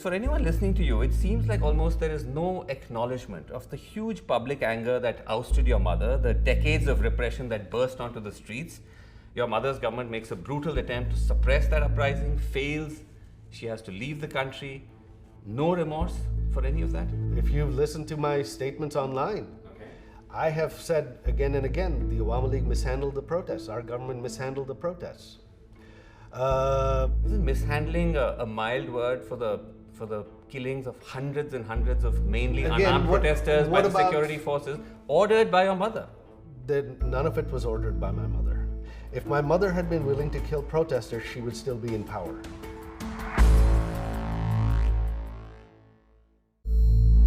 For anyone listening to you, it seems like almost there is no acknowledgement of the huge public anger that ousted your mother, the decades of repression that burst onto the streets. Your mother's government makes a brutal attempt to suppress that uprising, fails. She has to leave the country. No remorse for any of that? If you've listened to my statements online, I have said again and again, the Awami League mishandled the protests. Our government mishandled the protests. Isn't mishandling a mild word for the killings of hundreds and hundreds of mainly unarmed protesters by the security forces, ordered by your mother? None of it was ordered by my mother. If my mother had been willing to kill protesters, she would still be in power.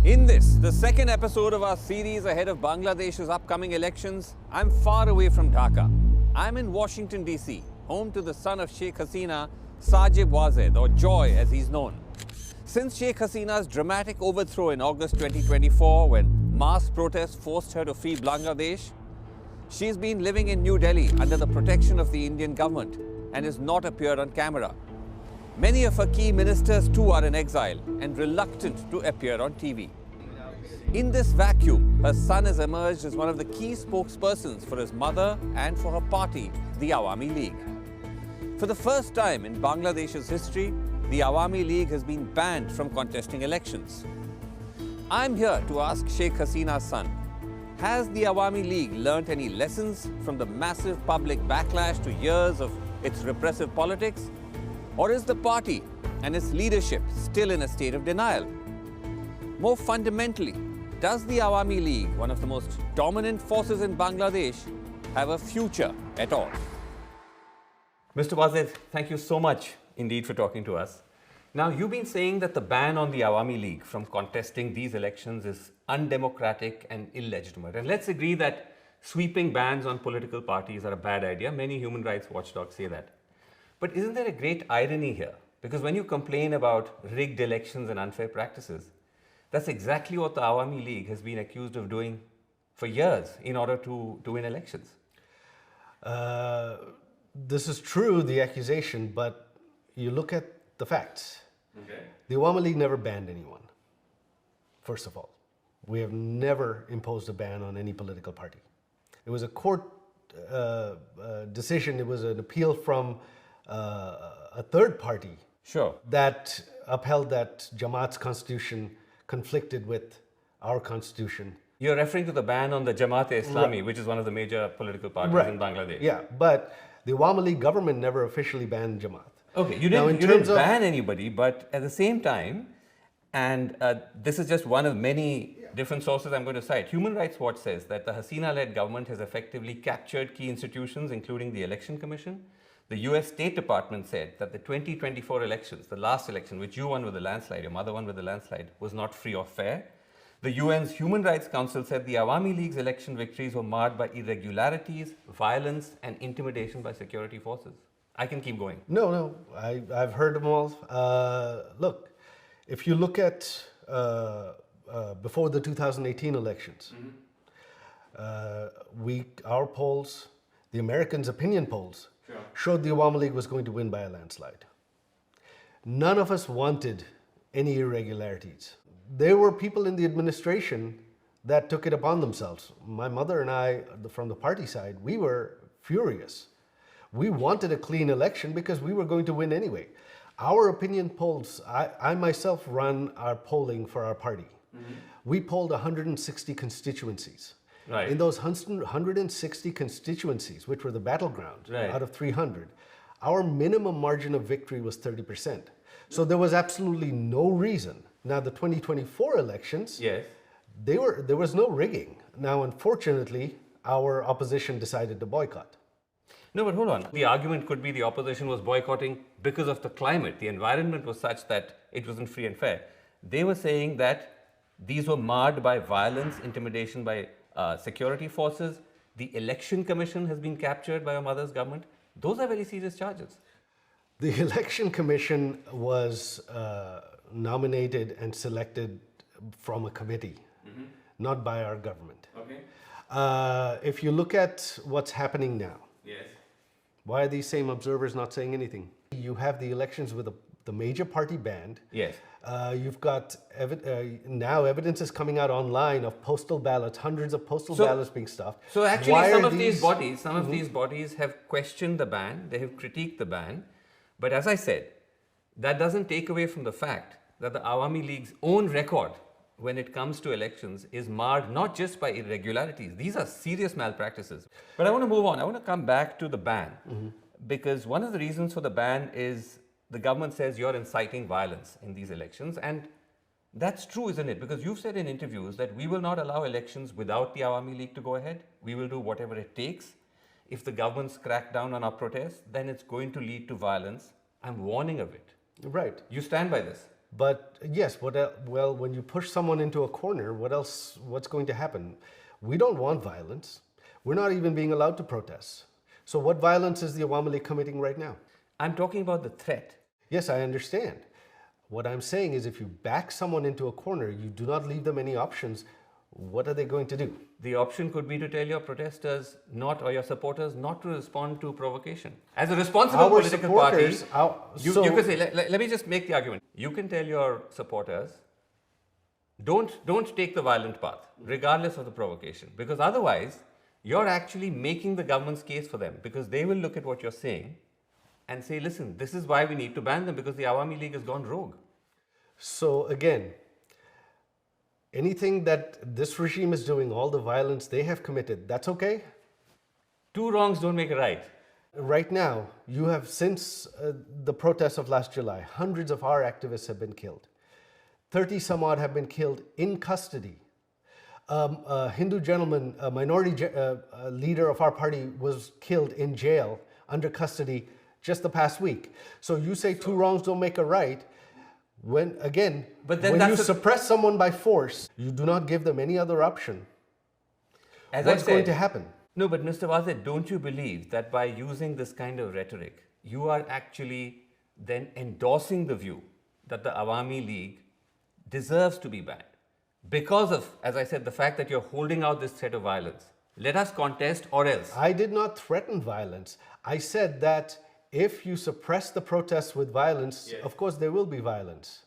In this, the second episode of our series ahead of Bangladesh's upcoming elections, I'm far away from Dhaka. I'm in Washington, D.C., home to the son of Sheikh Hasina, Sajeeb Wazed, or Joy as he's known. Since Sheikh Hasina's dramatic overthrow in August 2024, when mass protests forced her to flee Bangladesh, she's been living in New Delhi under the protection of the Indian government and has not appeared on camera. Many of her key ministers too are in exile and reluctant to appear on TV. In this vacuum, her son has emerged as one of the key spokespersons for his mother and for her party, the Awami League. For the first time in Bangladesh's history, the Awami League has been banned from contesting elections. I'm here to ask Sheikh Hasina's son, has the Awami League learnt any lessons from the massive public backlash to years of its repressive politics? Or is the party and its leadership still in a state of denial? More fundamentally, does the Awami League, one of the most dominant forces in Bangladesh, have a future at all? Mr. Wazed, thank you so much indeed for talking to us. Now, you've been saying that the ban on the Awami League from contesting these elections is undemocratic and illegitimate. And let's agree that sweeping bans on political parties are a bad idea. Many human rights watchdogs say that. But isn't there a great irony here? Because when you complain about rigged elections and unfair practices, that's exactly what the Awami League has been accused of doing for years in order to win elections. This is true, the accusation, but you look at the facts. Okay. The Awami League never banned anyone, first of all. We have never imposed a ban on any political party. It was a court decision, it was an appeal from a third party that upheld that Jamaat's constitution conflicted with our constitution. You're referring to the ban on the Jamaat-e-Islami, which is one of the major political parties in Bangladesh. Yeah, but the Awami League government never officially banned Jamaat. Okay, you didn't ban anybody, but at the same time, and this is just one of many different sources I'm going to cite, Human Rights Watch says that the Hasina-led government has effectively captured key institutions, including the Election Commission. The US State Department said that the 2024 elections, the last election, which you won with a landslide, your mother won with a landslide, was not free or fair. The UN's Human Rights Council said the Awami League's election victories were marred by irregularities, violence, and intimidation by security forces. I can keep going. No, I've heard them all. Look, if you look at before the 2018 elections, our polls, the Americans' opinion polls, showed the Awami League was going to win by a landslide. None of us wanted any irregularities. There were people in the administration that took it upon themselves. My mother and I, from the party side, we were furious. We wanted a clean election because we were going to win anyway. Our opinion polls, I myself run our polling for our party. We polled 160 constituencies. Right. In those 160 constituencies, which were the battleground out of 300, our minimum margin of victory was 30%. So there was absolutely no reason. Now the 2024 elections, there was no rigging. Now, unfortunately, our opposition decided to boycott. No, but hold on. The argument could be the opposition was boycotting because of the climate. The environment was such that it wasn't free and fair. They were saying that these were marred by violence, intimidation by security forces. The Election Commission has been captured by your mother's government. Those are very serious charges. The Election Commission was nominated and selected from a committee, not by our government. Okay. If you look at what's happening now, why are these same observers not saying anything? You have the elections with the major party banned. Yes. You've got now evidence is coming out online of postal ballots, hundreds of postal ballots being stuffed. So actually, Why some are of these bodies have questioned the ban. They have critiqued the ban. But as I said, that doesn't take away from the fact that the Awami League's own record when it comes to elections is marred not just by irregularities. These are serious malpractices. But I want to move on. I want to come back to the ban because one of the reasons for the ban is the government says you're inciting violence in these elections. And that's true, isn't it? Because you've said in interviews that we will not allow elections without the Awami League to go ahead. We will do whatever it takes. If the government's crack down on our protests, then it's going to lead to violence. I'm warning of it. Right. You stand by this. But yes, well, when you push someone into a corner, what's going to happen? We don't want violence. We're not even being allowed to protest. So what violence is the Awami League committing right now? I'm talking about the threat. Yes, I understand. What I'm saying is if you back someone into a corner, you do not leave them any options, what are they going to do? The option could be to tell your protesters or your supporters not to respond to provocation. As a responsible political party, you could say, let me just make the argument. You can tell your supporters, don't take the violent path, regardless of the provocation. Because otherwise, you're actually making the government's case for them. Because they will look at what you're saying and say, listen, this is why we need to ban them because the Awami League has gone rogue. So again, anything that this regime is doing, all the violence they have committed, that's okay? Two wrongs don't make a right. Right now, you have, since the protests of last July, hundreds of our activists have been killed. 30 some odd have been killed in custody. A Hindu gentleman, a minority leader of our party was killed in jail under custody just the past week. So you say two wrongs don't make a right. When you suppress someone by force, you do not give them any other option. What's going to happen? No, but Mr. Wazed, don't you believe that by using this kind of rhetoric, you are actually then endorsing the view that the Awami League deserves to be banned? Because of, as I said, the fact that you're holding out this threat of violence. Let us contest or else. I did not threaten violence. I said that if you suppress the protests with violence, of course there will be violence.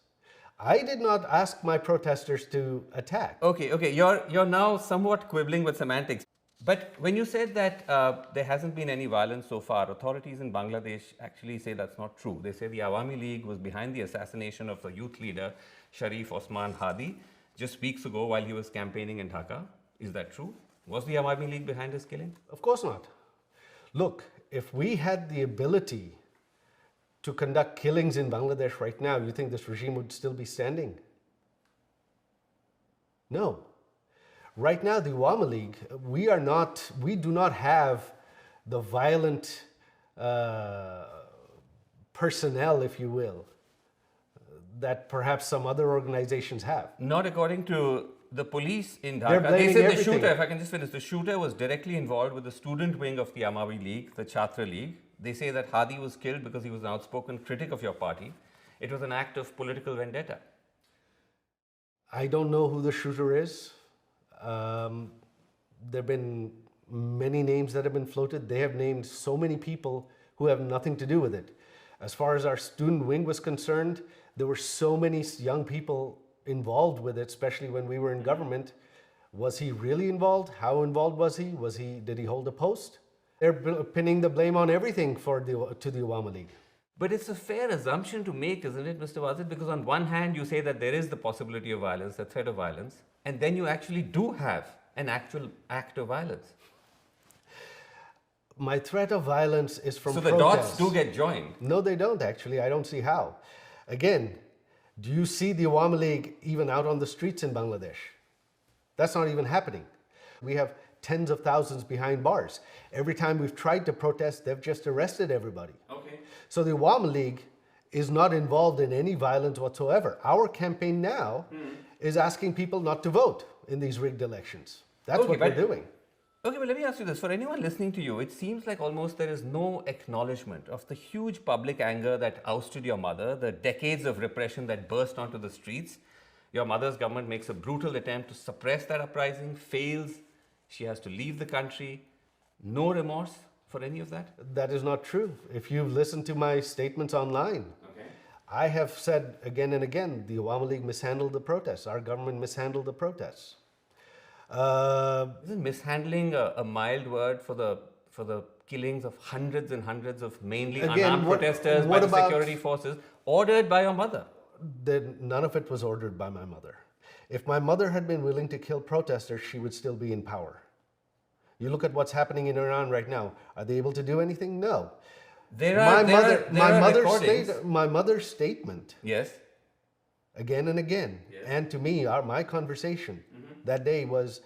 I did not ask my protesters to attack. Okay, you're now somewhat quibbling with semantics. But when you said that there hasn't been any violence so far, authorities in Bangladesh actually say that's not true. They say the Awami League was behind the assassination of the youth leader Sharif Osman Hadi just weeks ago while he was campaigning in Dhaka. Is that true? Was the Awami League behind his killing? Of course not. Look, if we had the ability to conduct killings in Bangladesh right now, you think this regime would still be standing? No. Right now, the Awami League, we do not have the violent personnel, if you will, that perhaps some other organizations have. Not according to the police in They're Dhaka. blaming They said the everything. shooter, if I can just finish, the shooter was directly involved with the student wing of the Awami League, the Chhatra League. They say that Hadi was killed because he was an outspoken critic of your party. It was an act of political vendetta. I don't know who the shooter is. There have been many names that have been floated. They have named so many people who have nothing to do with it. As far as our student wing was concerned, there were so many young people involved with it, especially when we were in government. Was he really involved? How involved was he? Did he hold a post? They're pinning the blame on everything to the Awami League. But it's a fair assumption to make, isn't it, Mr. Wazed? Because on one hand, you say that there is the possibility of violence, the threat of violence, and then you actually do have an actual act of violence. My threat of violence is from protests. So the dots do get joined. No, they don't actually. I don't see how. Again, do you see the Awami League even out on the streets in Bangladesh? That's not even happening. We have tens of thousands behind bars. Every time we've tried to protest, they've just arrested everybody. Okay. So the Awami League is not involved in any violence whatsoever. Our campaign now is asking people not to vote in these rigged elections. That's what we're doing. Okay, but let me ask you this. For anyone listening to you, it seems like almost there is no acknowledgement of the huge public anger that ousted your mother, the decades of repression that burst onto the streets. Your mother's government makes a brutal attempt to suppress that uprising, fails. She has to leave the country. No remorse for any of that? That is not true. If you've listened to my statements online, I have said again and again, the Awami League mishandled the protests. Our government mishandled the protests. Isn't mishandling a mild word for the killings of hundreds and hundreds of mainly unarmed protesters by the security forces, ordered by your mother? Then none of it was ordered by my mother. If my mother had been willing to kill protesters, she would still be in power. You look at what's happening in Iran right now. Are they able to do anything? No. My mother's statement. Yes. Again and again, yes. And to me, my conversation that day was,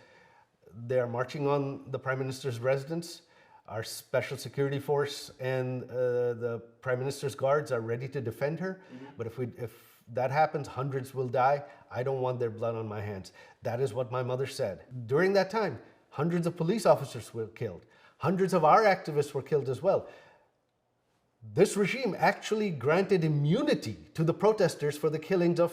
they are marching on the Prime Minister's residence. Our special security force and the Prime Minister's guards are ready to defend her. But if that happens, hundreds will die. I don't want their blood on my hands. That is what my mother said. During that time, hundreds of police officers were killed. Hundreds of our activists were killed as well. This regime actually granted immunity to the protesters for the killings of.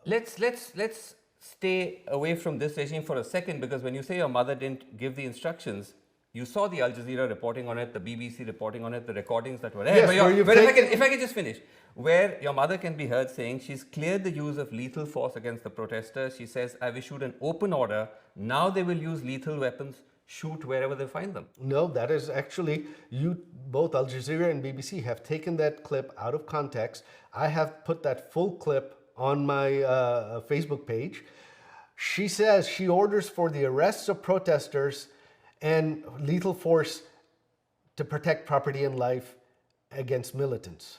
Let's stay away from this regime for a second, because when you say your mother didn't give the instructions, you saw the Al Jazeera reporting on it, the BBC reporting on it, the recordings that were there. Yes, if I can just finish, where your mother can be heard saying she's cleared the use of lethal force against the protesters. She says, I've issued an open order. Now they will use lethal weapons, shoot wherever they find them. No, that is actually, both Al Jazeera and BBC have taken that clip out of context. I have put that full clip on my Facebook page. She says she orders for the arrests of protesters and lethal force to protect property and life against militants.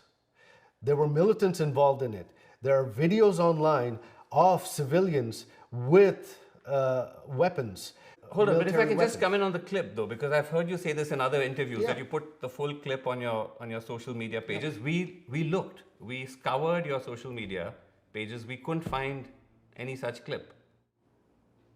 There were militants involved in it. There are videos online of civilians with weapons. Hold on, but if I can just come in on the clip though, because I've heard you say this in other interviews, that you put the full clip on your social media pages. Yeah. We scoured your social media pages. We couldn't find any such clip.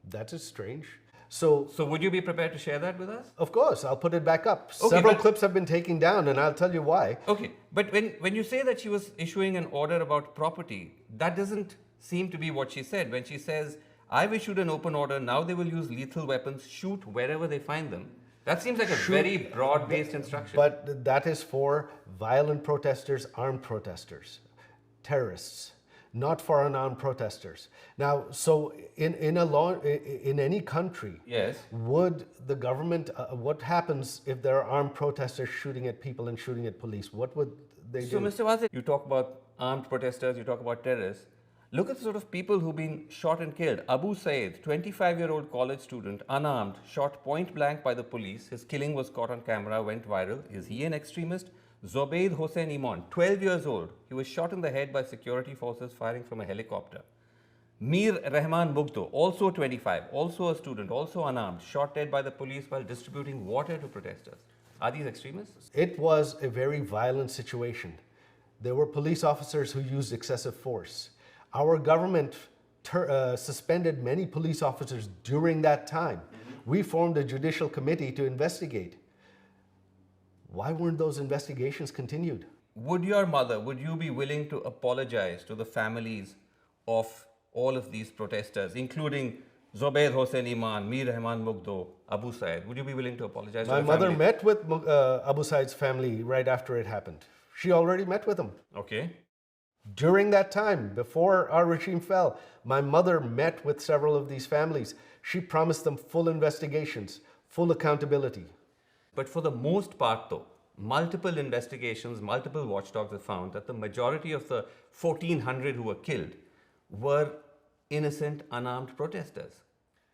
That is strange. So would you be prepared to share that with us? Of course, I'll put it back up. Okay, several clips have been taken down, and I'll tell you why. Okay, but when you say that she was issuing an order about property, that doesn't seem to be what she said. When she says, I've issued an open order, now they will use lethal weapons, shoot wherever they find them. That seems like a very broad-based instruction. But that is for violent protesters, armed protesters, terrorists, not for unarmed protesters. Now, so in any country, yes, would the government, what happens if there are armed protesters shooting at people and shooting at police? What would they do? So, Mr. Wazed, you talk about armed protesters, you talk about terrorists. Look at the sort of people who've been shot and killed. Abu Saeed, 25-year-old college student, unarmed, shot point blank by the police. His killing was caught on camera, went viral. Is he an extremist? Zobaid Hossein Iman, 12 years old. He was shot in the head by security forces firing from a helicopter. Mir Rahman Mugdo, also 25, also a student, also unarmed, shot dead by the police while distributing water to protesters. Are these extremists? It was a very violent situation. There were police officers who used excessive force. Our government suspended many police officers during that time. We formed a judicial committee to investigate. Why weren't those investigations continued? Would you be willing to apologize to the families of all of these protesters, including Zobaid Hossein Iman, Mir Rahman Mugdo, Abu Saeed? Would you be willing to apologize to the My mother met with Abu Saeed's family right after it happened. She already met with them. Okay. During that time, before our regime fell, my mother met with several of these families. She promised them full investigations, full accountability. But for the most part though, multiple investigations, multiple watchdogs have found that the majority of the 1,400 who were killed were innocent, unarmed protesters.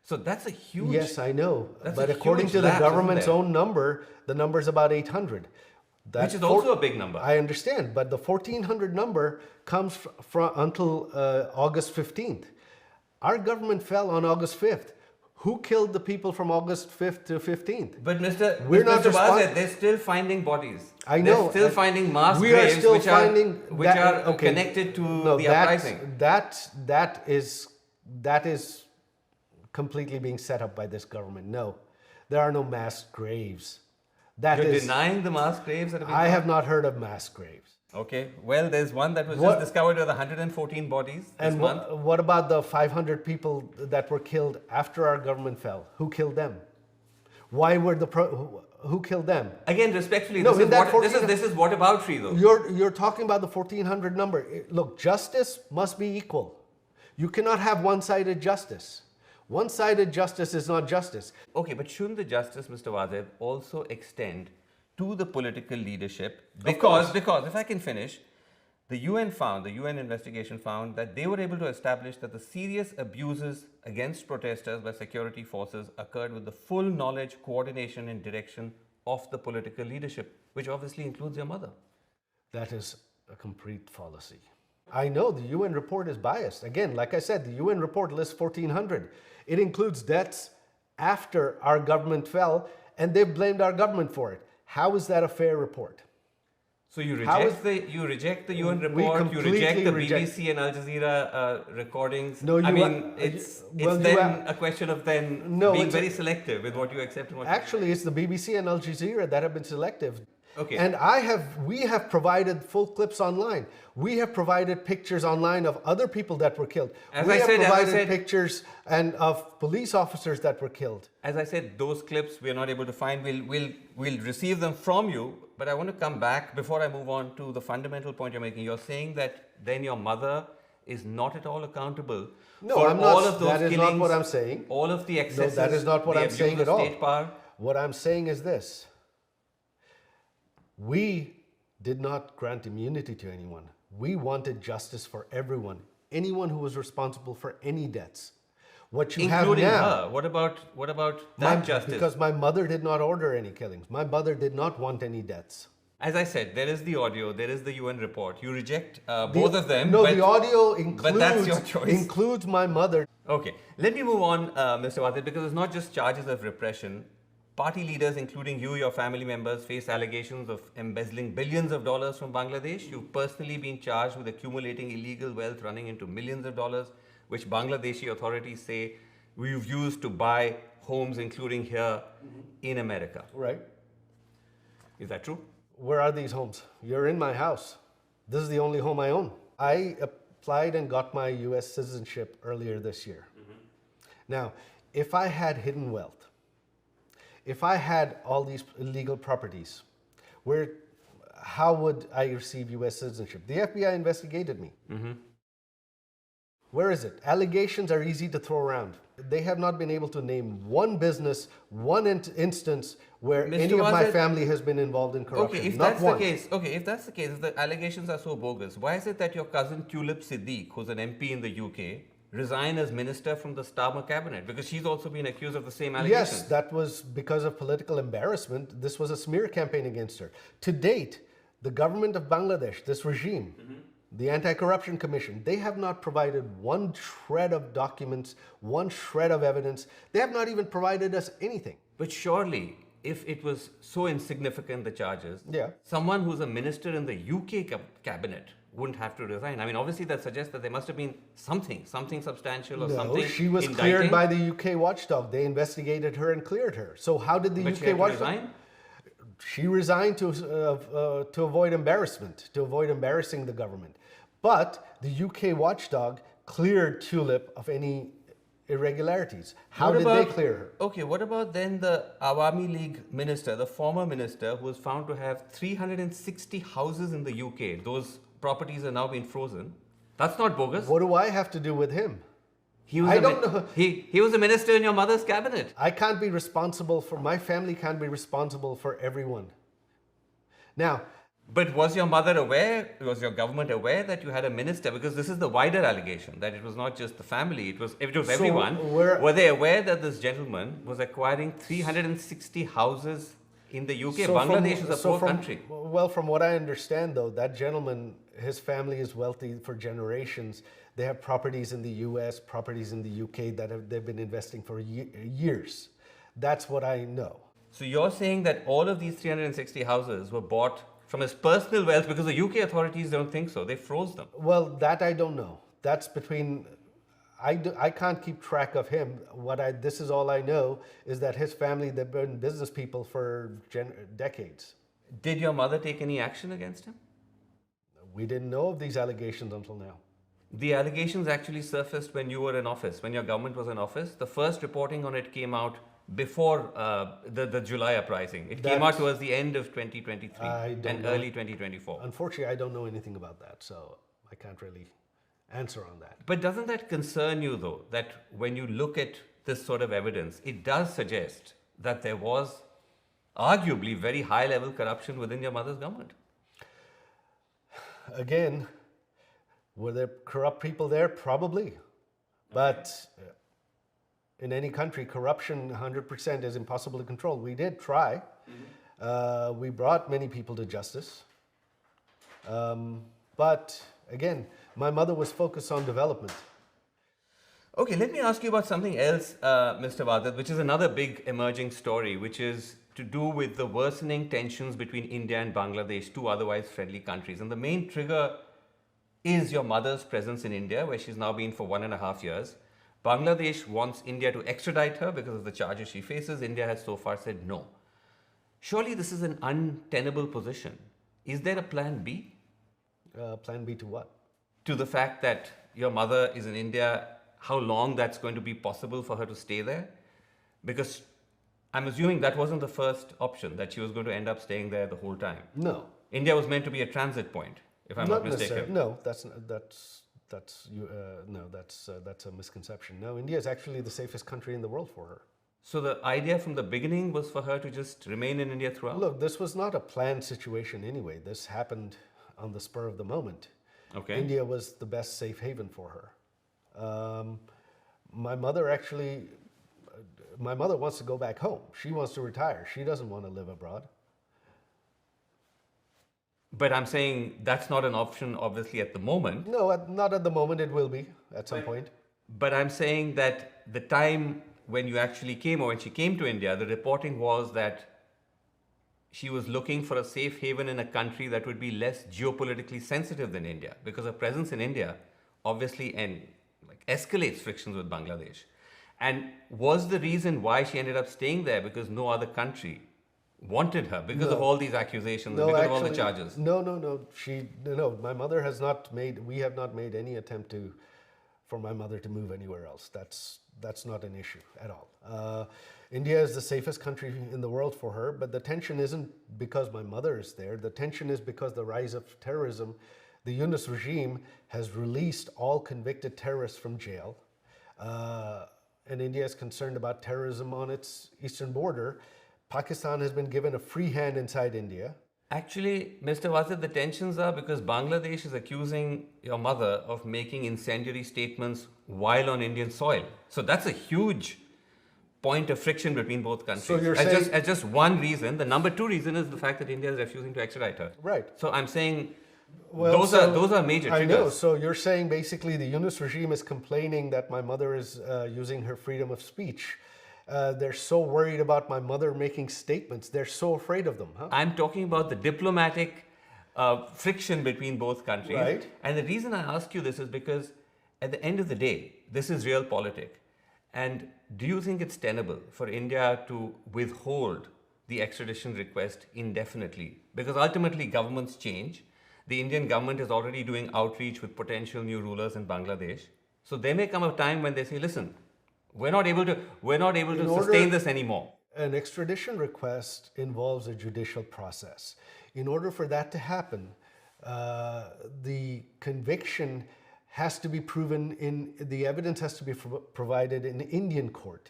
So that's a huge... Yes, I know. But according to the government's own number, the number is about 800. Which is also a big number. I understand, but the 1,400 number comes from until August 15th. Our government fell on August 5th. Who killed the people from August 5th to 15th? But Mr. Wazed, they're still finding bodies. I know. They're still finding mass graves which are connected to the uprising. That is completely being set up by this government. No, there are no mass graves. You're denying the mass graves that have been I have not heard of mass graves. Okay. Well, there's one that was just discovered with 114 bodies this month. What about the 500 people that were killed after our government fell? Who killed them? Why were Who killed them? Again, respectfully, No, this in that this is whataboutery, though. You're talking about the 1400 number. Look, justice must be equal. You cannot have one-sided justice. One-sided justice is not justice. Okay, but shouldn't the justice, Mr. Wazed, also extend to the political leadership? Because if I can finish, the UN investigation found that they were able to establish that the serious abuses against protesters by security forces occurred with the full knowledge, coordination, and direction of the political leadership, which obviously includes your mother. That is a complete fallacy. I know the UN report is biased. Again, like I said, the UN report lists 1,400. It includes deaths after our government fell, and they've blamed our government for it. How is that a fair report? So you reject the UN report, you reject the BBC and Al Jazeera recordings. No, it's a question of being very selective with what you accept and what actually, it's the BBC and Al Jazeera that have been selective. Okay. And we have provided full clips online. We have provided pictures online of other people that were killed. We have provided pictures and of police officers that were killed. As I said, those clips we are not able to find. We'll receive them from you. But I want to come back before I move on to the fundamental point you're making. You're saying that then your mother is not at all accountable for all of those killings. That is not what I'm saying. All of the excesses. No, that is not what I'm saying at all. Power. What I'm saying is this. We did not grant immunity to anyone. We wanted justice for everyone. Anyone who was responsible for any deaths. What you including have now, her. What about that justice? Because my mother did not order any killings. My mother did not want any deaths. As I said, there is the audio, there is the UN report. You reject both of them. No, the audio includes, but that's your choice. Includes my mother. Okay, let me move on, Mr. Wazed, because it's not just charges of repression. Party leaders, including you, your family members, face allegations of embezzling billions of dollars from Bangladesh. You've personally been charged with accumulating illegal wealth running into millions of dollars, which Bangladeshi authorities say we've used to buy homes, including here in America. Right. Is that true? Where are these homes? You're in my house. This is the only home I own. I applied and got my US citizenship earlier this year. Now, if I had hidden wealth, if I had all these illegal properties, how would I receive US citizenship? The FBI investigated me. Where is it? Allegations are easy to throw around. They have not been able to name one business, one instance where Mr. any of my Wazed, family has been involved in corruption. Okay, if that's the case, if the allegations are so bogus, why is it that your cousin Tulip Siddique, who's an MP in the UK, resigned as minister from the Starmer cabinet? Because she's also been accused of the same allegations. Yes, that was because of political embarrassment. This was a smear campaign against her. To date, the government of Bangladesh, this regime, the Anti-Corruption Commission, they have not provided one shred of documents, one shred of evidence. They have not even provided us anything. But surely, if it was so insignificant, the charges, someone who's a minister in the UK cabinet wouldn't have to resign. I mean, obviously that suggests that there must have been something substantial or something. No, she was cleared by the UK watchdog. They investigated her and cleared her. So how did the UK watchdog? She resigned to avoid embarrassment, to avoid embarrassing the government. But the UK watchdog cleared Tulip of any irregularities. How did they clear her? Okay, what about then the Awami League minister, the former minister, who was found to have 360 houses in the UK? Those properties are now being frozen. That's not bogus. What do I have to do with him? He was a minister in your mother's cabinet. I can't be responsible for, my family can't be responsible for everyone. Now, but was your mother aware, was your government aware that you had a minister? Because this is the wider allegation, that it was not just the family, it was everyone. Were they aware that this gentleman was acquiring 360 houses in the UK? Bangladesh is a poor country. Well, from what I understand though, that gentleman, his family is wealthy for generations. They have properties in the US, properties in the UK that they've been investing for years. That's what I know. So you're saying that all of these 360 houses were bought from his personal wealth, because the UK authorities don't think so. They froze them. Well, that I don't know. That's between, I can't keep track of him. This is all I know is that his family, they've been business people for decades. Did your mother take any action against him? We didn't know of these allegations until now. The allegations actually surfaced when you were in office, when your government was in office. The first reporting on it came out before the July uprising? It came out towards the end of 2023 and early 2024. Unfortunately, I don't know anything about that, so I can't really answer on that. But doesn't that concern you, though, that when you look at this sort of evidence, it does suggest that there was arguably very high-level corruption within your mother's government? Again, were there corrupt people there? Probably. But in any country, corruption 100% is impossible to control. We did try. We brought many people to justice. But again, my mother was focused on development. Okay, let me ask you about something else, Mr. Wazed, which is another big emerging story, which is to do with the worsening tensions between India and Bangladesh, two otherwise friendly countries. And the main trigger is your mother's presence in India, where she's now been for 1.5 years. Bangladesh wants India to extradite her because of the charges she faces. India has so far said no. Surely this is an untenable position. Is there a plan B? Plan B to what? To the fact that your mother is in India, how long that's going to be possible for her to stay there? Because I'm assuming that wasn't the first option, that she was going to end up staying there the whole time. No. India was meant to be a transit point, if I'm not mistaken. No, that's a misconception. No, India is actually the safest country in the world for her. So the idea from the beginning was for her to just remain in India throughout? Look, this was not a planned situation anyway. This happened on the spur of the moment. Okay. India was the best safe haven for her. My mother wants to go back home. She wants to retire. She doesn't want to live abroad. But I'm saying that's not an option, obviously, at the moment. No, not at the moment. It will be at some point. But I'm saying that the time when you actually came, or when she came to India, the reporting was that she was looking for a safe haven in a country that would be less geopolitically sensitive than India, because her presence in India obviously escalates frictions with Bangladesh. And was the reason why she ended up staying there because no other country wanted her because of all these accusations, because of all the charges? No. My mother has not made. We have not made any attempt for my mother to move anywhere else. That's not an issue at all. India is the safest country in the world for her, but the tension isn't because my mother is there. The tension is because the rise of terrorism. The Yunus regime has released all convicted terrorists from jail. And India is concerned about terrorism on its eastern border. Pakistan has been given a free hand inside India. Actually, Mr. Wazed, the tensions are because Bangladesh is accusing your mother of making incendiary statements while on Indian soil. So that's a huge point of friction between both countries. So you're saying... as just one reason. The number two reason is the fact that India is refusing to extradite her. Right. So I'm saying... Well, those are major triggers. I know. So you're saying basically the Yunus regime is complaining that my mother is using her freedom of speech. They're so worried about my mother making statements. They're so afraid of them. Huh? I'm talking about the diplomatic friction between both countries. Right. And the reason I ask you this is because at the end of the day, this is realpolitik. And do you think it's tenable for India to withhold the extradition request indefinitely? Because ultimately governments change. The Indian government is already doing outreach with potential new rulers in Bangladesh. So there may come a time when they say, listen, we're not able to sustain this anymore. An extradition request involves a judicial process. In order for that to happen, the conviction has to be proven the evidence has to be provided in Indian court.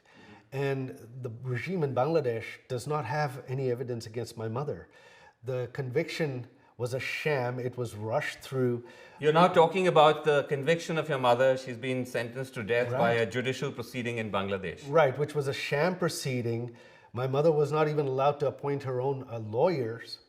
And the regime in Bangladesh does not have any evidence against my mother. The conviction was a sham. It was rushed through. You're now talking about the conviction of your mother. She's been sentenced to death Right. by a judicial proceeding in Bangladesh. Right, which was a sham proceeding. My mother was not even allowed to appoint her own lawyers.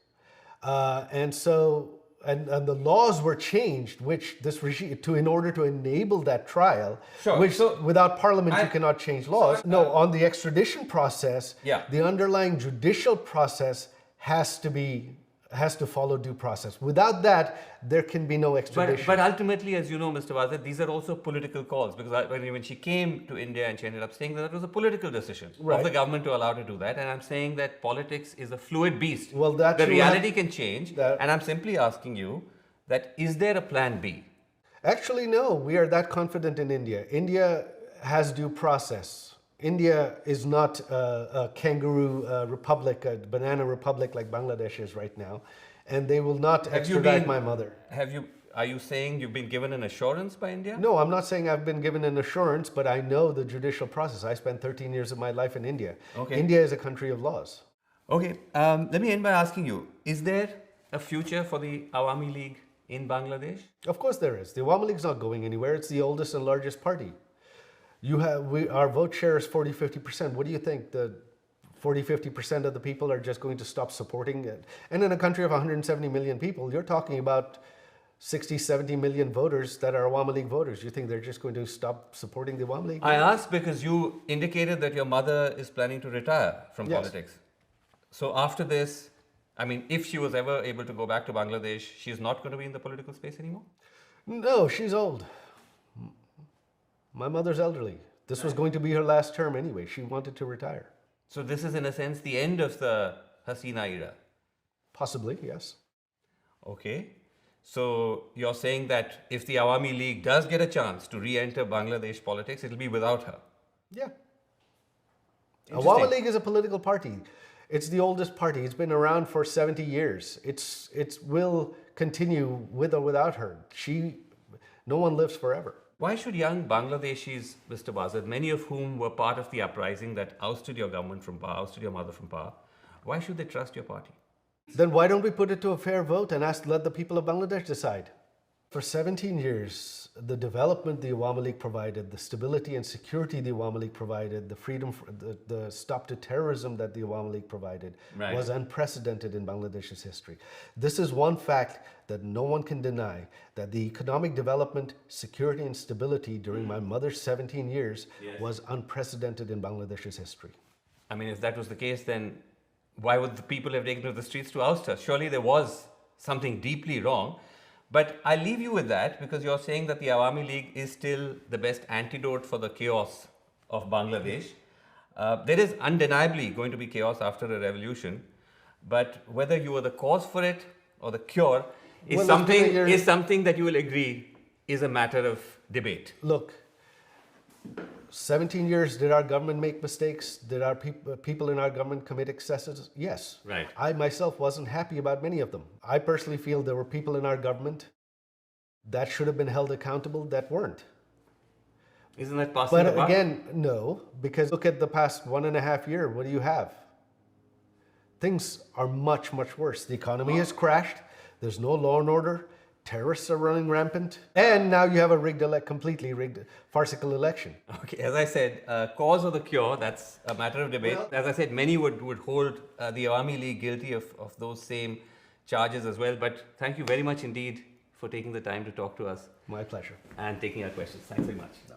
And the laws were changed, which this regime, in order to enable that trial, Sure. which So without parliament you cannot change laws. On the extradition process, Yeah. the underlying judicial process has to follow due process. Without that, there can be no extradition. But ultimately, as you know, Mr. Wazed, these are also political calls, because when she came to India and she ended up staying there, that was a political decision of the government to allow her to do that. And I'm saying that politics is a fluid beast. Well, that the reality can change. that- And I'm simply asking you that is there a plan B? Actually, no. We are that confident in India. India has due process. India is not a kangaroo republic, a banana republic like Bangladesh is right now, and they will not extradite my mother. Are you saying you've been given an assurance by India? No, I'm not saying I've been given an assurance, but I know the judicial process. I spent 13 years of my life in India. Okay. India is a country of laws. Okay, let me end by asking you, is there a future for the Awami League in Bangladesh? Of course there is. The Awami League's not going anywhere. It's the oldest and largest party. Our vote share is 40-50%. What do you think? The 40-50% of the people are just going to stop supporting it? And in a country of 170 million people, you're talking about 60-70 million voters that are Awami League voters. You think they're just going to stop supporting the Awami League? I asked because you indicated that your mother is planning to retire from Yes. politics. So after this, I mean, if she was ever able to go back to Bangladesh, she's not going to be in the political space anymore? No, she's old. My mother's elderly. This was going to be her last term anyway. She wanted to retire. So this is, in a sense, the end of the Hasina era? Possibly, yes. Okay. So you're saying that if the Awami League does get a chance to re-enter Bangladesh politics, it'll be without her? Yeah. Interesting. Awami League is a political party. It's the oldest party. It's been around for 70 years. It will continue with or without her. No one lives forever. Why should young Bangladeshis, Mr. Wazed, many of whom were part of the uprising that ousted your government from power, ousted your mother from power, why should they trust your party? Then why don't we put it to a fair vote and let the people of Bangladesh decide? For 17 years, the development the Awami League provided, the stability and security the Awami League provided, the freedom, the stop to terrorism that the Awami League provided was unprecedented in Bangladesh's history. This is one fact that no one can deny, that the economic development, security and stability during my mother's 17 years was unprecedented in Bangladesh's history. I mean, if that was the case, then why would the people have taken to the streets to oust her? Surely there was something deeply wrong. But I leave you with that because you're saying that the Awami League is still the best antidote for the chaos of Bangladesh. There is undeniably going to be chaos after a revolution, but whether you are the cause for it or the cure is something that you will agree is a matter of debate. Look, 17 years, did our government make mistakes? Did our people in our government commit excesses? Yes. Right. I myself wasn't happy about many of them. I personally feel there were people in our government that should have been held accountable that weren't. Isn't that possible? But again, no, because look at the past 1.5 years. What do you have? Things are much, much worse. The economy has crashed. There's no law and order. Terrorists are running rampant. And now you have a completely rigged, farcical election. Okay, as I said, cause or the cure, that's a matter of debate. Well, as I said, many would hold the Awami League guilty of those same charges as well. But thank you very much indeed for taking the time to talk to us. My pleasure. And taking our questions. Thanks very much. No.